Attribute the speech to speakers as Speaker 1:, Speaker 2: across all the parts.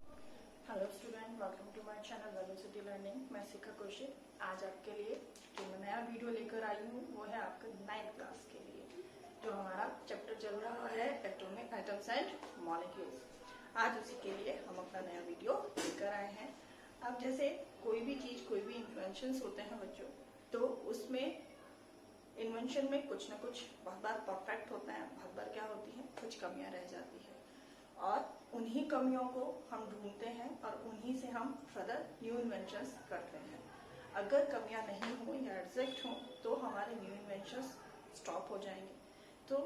Speaker 1: Hello student, welcome to my channel velocity learning. मैं शिखा कौशिक। आज आपके लिए जो मैं नया वीडियो लेकर आई हूँ वो है आपका 9th क्लास के लिए, जो हमारा चैप्टर चल रहा है एटॉमिक एटम्स एंड मॉलिक्यूल्स। आज उसी के लिए हम अपना नया वीडियो लेकर आए हैं। अब जैसे कोई भी चीज, कोई भी इन्वेंशंस होते हैं बच्चों, तो उसमें इन्वेंशन में कुछ ना कुछ बहुत बार परफेक्ट होता है, बहुत बार क्या होती है, कुछ कमियां रह जाती है और उन्हीं कमियों को हम ढूंढते हैं और उन्हीं से हम फर्दर न्यू इन्वेंशंस करते हैं। अगर कमियां नहीं हो या एग्जैक्ट हो तो हमारे न्यू इन्वेंशंस स्टॉप हो जाएंगे। तो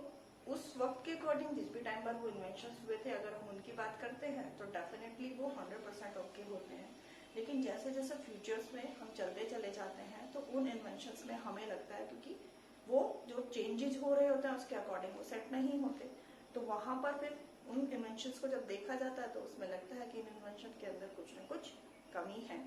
Speaker 1: उस वक्त के अकॉर्डिंग जिस भी टाइम पर वो इन्वेंशंस हुए थे, अगर हम उनकी बात करते हैं तो डेफिनेटली वो 100% ओके होते हैं। लेकिन जैसे जैसे फ्यूचर्स में हम चलते चले जाते हैं तो उन इन्वेंशंस में हमें लगता है क्योंकि वो जो चेंजेस हो रहे होते हैं उसके अकॉर्डिंग वो सेट नहीं होते, तो वहां पर फिर उन इन्वेंशंस को जब देखा जाता है तो उसमें लगता है कि इन इन्वेंशन के अंदर कुछ न कुछ कमी है।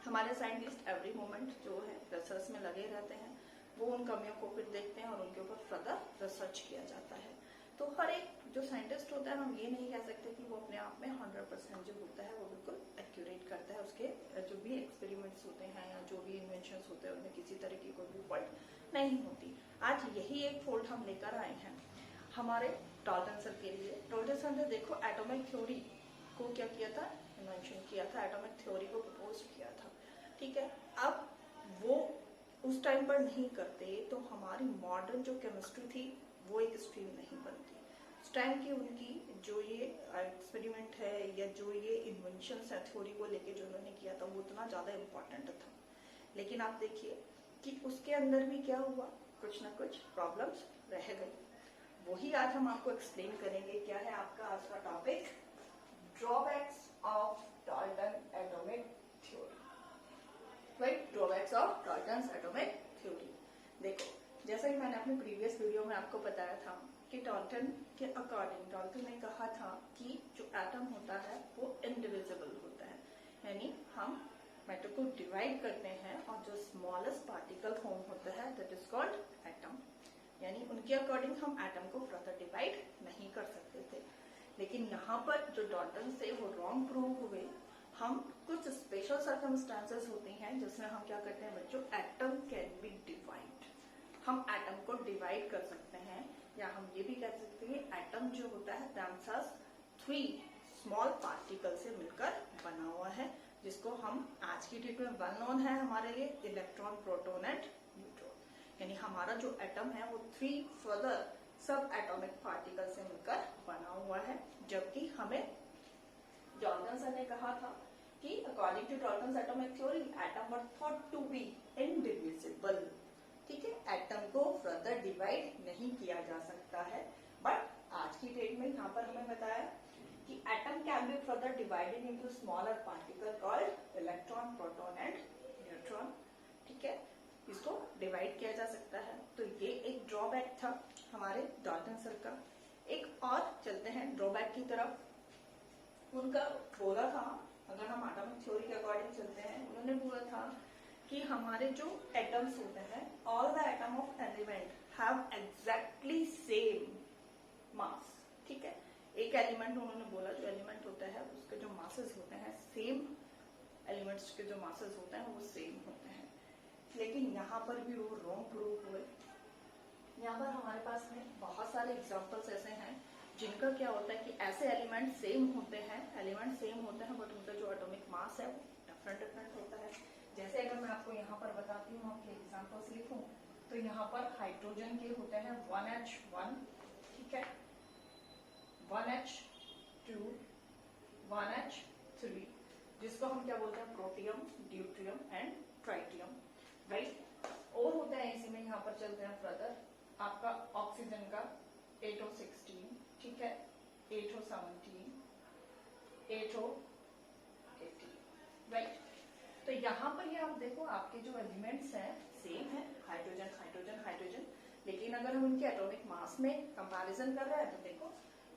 Speaker 1: हमारे साइंटिस्ट एवरी मोमेंट जो है रिसर्च में लगे रहते हैं, वो उन कमियों को फिर देखते हैं और उनके ऊपर फर्दर रिसर्च किया जाता है। तो हर एक जो साइंटिस्ट होता है, हम ये नहीं कह सकते कि वो अपने आप में 100% जो होता है वो बिल्कुल एक्यूरेट करता है। उसके जो भी एक्सपेरिमेंट्स होते हैं या जो भी इन्वेंशंस होते हैं उनमें किसी तरह की कोई भी फॉल्ट नहीं होती। आज यही एक फॉल्ट हम लेकर आए हैं हमारे डाल्टन सर के लिए। डाल्टन सर ने देखो एटॉमिक थ्योरी को क्या किया था, इन्वेंशन किया था, एटॉमिक थ्योरी को प्रपोज किया था। ठीक है, अब वो उस टाइम पर नहीं करते तो हमारी मॉडर्न जो केमिस्ट्री थी वो एक स्ट्रीम नहीं बनती। उस टाइम की उनकी जो ये एक्सपेरिमेंट है या जो ये इन्वेंशन है थ्योरी को लेके जो उन्होंने किया था वो उतना ज्यादा इम्पोर्टेंट था। लेकिन आप देखिए कि उसके अंदर भी क्या हुआ, कुछ ना कुछ प्रॉब्लम्स रह गई। वही आज हम आपको एक्सप्लेन करेंगे। क्या है आपका आज का topic, drawbacks of Dalton atomic theory. Right, drawbacks of Dalton atomic theory. देखो, जैसा कि मैंने अपने प्रीवियस वीडियो में आपको बताया था कि डाल्टन के अकॉर्डिंग डाल्टन ने कहा था कि जो एटम होता है वो इनडिविजिबल होता है, यानी हम मैटर को डिवाइड करते हैं और जो स्मॉलेस्ट पार्टिकल फॉर्म होता है दैट इज कॉल्ड एटम। यानी उनके अकॉर्डिंग हम एटम को फर्दर डिवाइड नहीं कर सकते थे। लेकिन यहाँ पर जो डाल्टन से वो रॉन्ग प्रूव हुए। हम कुछ स्पेशल सर्कमस्टांसेस होती हैं जिसमें हम क्या करते हैं बच्चों, एटम कैन बी डिवाइड। हम एटम को डिवाइड कर सकते हैं, या हम ये भी कह सकते हैं एटम जो होता है दैट्स 3 स्मॉल पार्टिकल से मिलकर बना हुआ है, जिसको हम आज की डेट में वेल नोन है हमारे लिए इलेक्ट्रॉन, प्रोटॉन एंड न्यूट्रॉन। यानी हमारा जो एटम है वो 3 फर्दर सब एटॉमिक पार्टिकल से मिलकर बना हुआ है। जबकि हमें डाल्टन सर ने कहा था कि according to Dalton atomic theory atom were thought to be indivisible. ठीक है, एटम को फर्दर डिवाइड नहीं किया जा सकता है। बट आज की डेट में यहाँ पर हमें बताया कि atom can be further divided into smaller particle called electron, proton and neutron. ठीक है, इसको डिवाइड किया जा सकता है। तो ये एक ड्रॉबैक था हमारे डाल्टन सर का। एक और चलते हैं ड्रॉबैक की तरफ। उनका बोला था, अगर हम एटॉमिक थ्योरी के अकॉर्डिंग चलते हैं, उन्होंने बोला था कि हमारे जो एटम्स होते हैं, all the atom of element have exactly same mass. ठीक है, एक एलिमेंट उन्होंने बोला जो एलिमेंट होता है उसके जो मासेस होते हैं, सेम एलिमेंट्स के जो मासेस होते हैं वो सेम होते हैं। लेकिन यहाँ पर भी वो रॉन्ग प्रूव हुए। यहाँ पर हमारे पास में बहुत सारे एग्जांपल्स ऐसे हैं जिनका क्या होता है कि ऐसे एलिमेंट सेम होते हैं, बट उनका जो एटॉमिक मास है वो डिफरेंट होता है। जैसे अगर मैं आपको यहाँ पर बताती हूँ, आपके एग्जांपल्स लिखूं, तो यहाँ पर हाइड्रोजन के होते हैं 1H1, ठीक है, 1H2, 1H3, जिसको हम क्या बोलते हैं, protium, deuterium and tritium. Right, और होता है इसी में, यहाँ पर चलते हैं फर्दर, आपका ऑक्सीजन का 8O16, ठीक है, 8O17, 8O18। राइट, तो यहाँ पर ये आप देखो, आपके जो एलिमेंट्स हैं सेम है, हाइड्रोजन हाइड्रोजन हाइड्रोजन, लेकिन अगर हम उनके एटॉमिक मास में कंपैरिजन कर रहे हैं तो देखो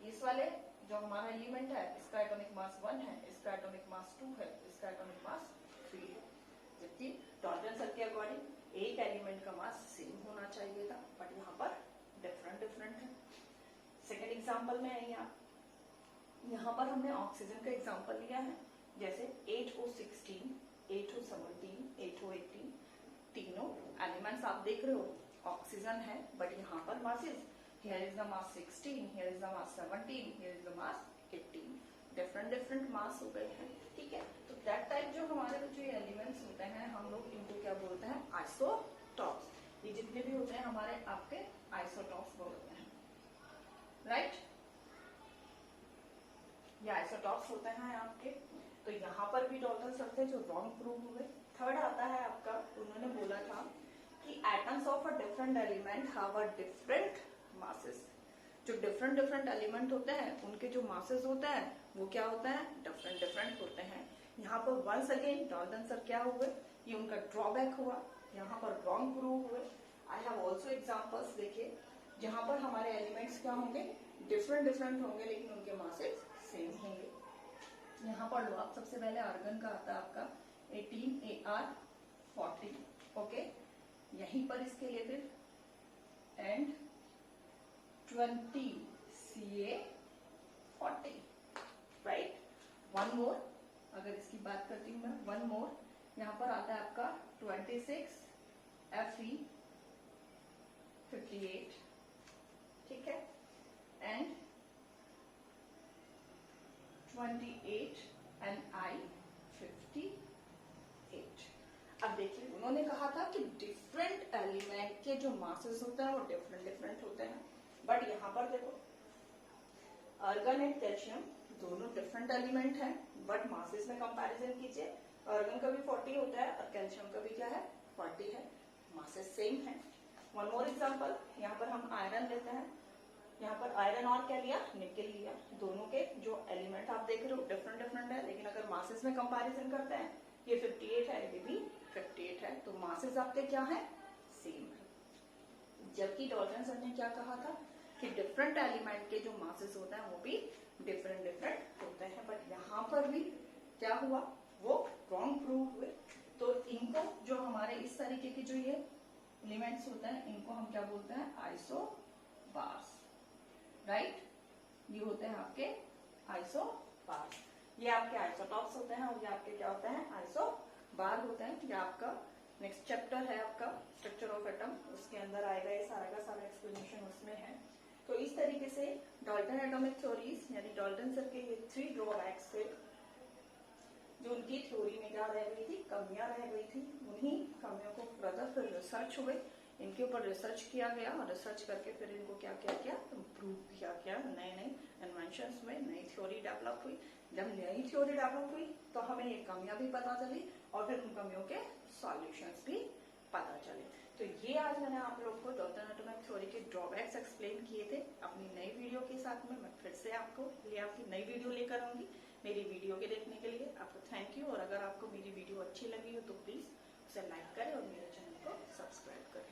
Speaker 1: इस वाले जो हमारा एलिमेंट है इसका एटॉमिक मास 1 है, इसका एटॉमिक मास 2 है, इसका एटॉमिक मास 3 है। जबकि डाल्टन सर के अकॉर्डिंग एक एलिमेंट का मास सेम होना चाहिए था, बट यहाँ पर डिफरेंट है। सेकेंड एग्जाम्पल में है यहाँ पर हमने ऑक्सीजन का एग्जांपल लिया है, जैसे H2O16, H2O17, H2O18, तीनों एलिमेंट्स आप देख रहे हो ऑक्सीजन है, बट यहाँ पर masses, here is the mass 16, here is the mass 17, here is the mass 18, different mass हो गए हैं, ठीक है। तो दैट टाइप जो हमारे जो एलिमेंट्स होते हैं हम लोग इनको क्या बोलते हैं, आइसोटॉप्स। ये जितने भी होते हैं हमारे आपके आइसोटॉप्स बोलते हैं, राइट। ये आइसोटॉप्स होते हैं आपके। तो यहाँ पर भी डाल्टन सर थे जो रॉन्ग प्रूव हुए। थर्ड आता है आपका, उन्होंने बोला था कि atoms of a different element have a different masses. जो डिफरेंट एलिमेंट होते हैं उनके जो मासेस होते हैं वो क्या होता है, डिफरेंट होते हैं। यहाँ पर वंस अगेन डाल्टन सर क्या हुए, ये उनका ड्रॉबैक हुआ, यहाँ पर रॉन्ग प्रूव हुए। आई हैव ऑल्सो एग्जाम्पल्स, देखिए जहाँ पर हमारे एलिमेंट्स क्या होंगे, डिफरेंट होंगे लेकिन उनके मासेस सेम होंगे। यहाँ पर लो आप, सबसे पहले आर्गन का आता है आपका 18 AR 40, ओके। यहीं पर इसके लिए फिर and 20 CA 40, right. One more, अगर इसकी बात करती हूँ मैं, वन मोर यहाँ पर आता है आपका 26 FE 58, ठीक है, एंड 28 NI 58। अब देखिए उन्होंने कहा था कि डिफरेंट एलिमेंट के जो मासेस होते हैं वो डिफरेंट होते हैं, बट यहाँ पर देखो आर्गन एंड कैल्शियम दोनों डिफरेंट एलिमेंट हैं, बट मासेस में कंपैरिजन कीजिए, आर्गन का भी 40 होता है और कैल्शियम का भी क्या है, 40 है, मासेस सेम है। वन मोर एग्जांपल, यहाँ पर हम आयरन लेते हैं, यहाँ पर आयरन और क्या लिया, निकेल लिया। दोनों के जो एलिमेंट आप देख रहे हो डिफरेंट है, लेकिन अगर मासेस में कंपैरिजन करते हैं, ये 58 है, ये भी 58 है, तो मासेस आपके क्या है, सेम है। जबकि डाल्टन सर ने क्या कहा था कि डिफरेंट एलिमेंट के जो मासेस होते हैं वो भी डिफरेंट होते हैं, बट यहाँ पर भी क्या हुआ, वो रॉन्ग प्रूव हुए। तो इनको जो हमारे इस तरीके के जो ये एलिमेंट्स होते हैं इनको हम क्या बोलते हैं, आइसोबार्स, राइट। ये होते हैं आपके आइसोबार्स, ये आपके आइसोटॉप्स होते हैं और ये आपके क्या होते हैं, आइसोबार होते हैं। ये आपका नेक्स्ट चैप्टर है आपका स्ट्रक्चर ऑफ एटम, उसके अंदर आएगा ये सारा का सारा एक्सप्लेनेशन उसमें है। तो इस तरीके से डाल्टन एटॉमिक थ्योरीज यानी डाल्टन सर के ये 3 ड्रॉबैक्स थे, जो उनकी थ्योरी में क्या रह गई थी, कमियां रह गई थी। उन्हीं कमियों को फर्दर फिर रिसर्च हुए, इनके ऊपर रिसर्च किया गया और रिसर्च करके फिर इनको क्या किया गया, इम्प्रूव किया गया, नए इन्वेंशंस हुए, नई थ्योरी डेवलप हुई। जब नई थ्योरी डेवलप हुई तो हमें ये कमियां भी पता चली और फिर उन कमियों के सॉल्यूशंस भी पता चले। तो ये आज मैंने आप लोग को डाल्टन एटॉमिक थ्योरी के ड्रॉबैक्स एक्सप्लेन किए थे। अपनी नई वीडियो के साथ में मैं फिर से आपको आपकी नई वीडियो लेकर आऊंगी। मेरी वीडियो के देखने के लिए आपको थैंक यू, और अगर आपको मेरी वीडियो अच्छी लगी हो तो प्लीज उसे लाइक करें और मेरे चैनल को सब्सक्राइब करें।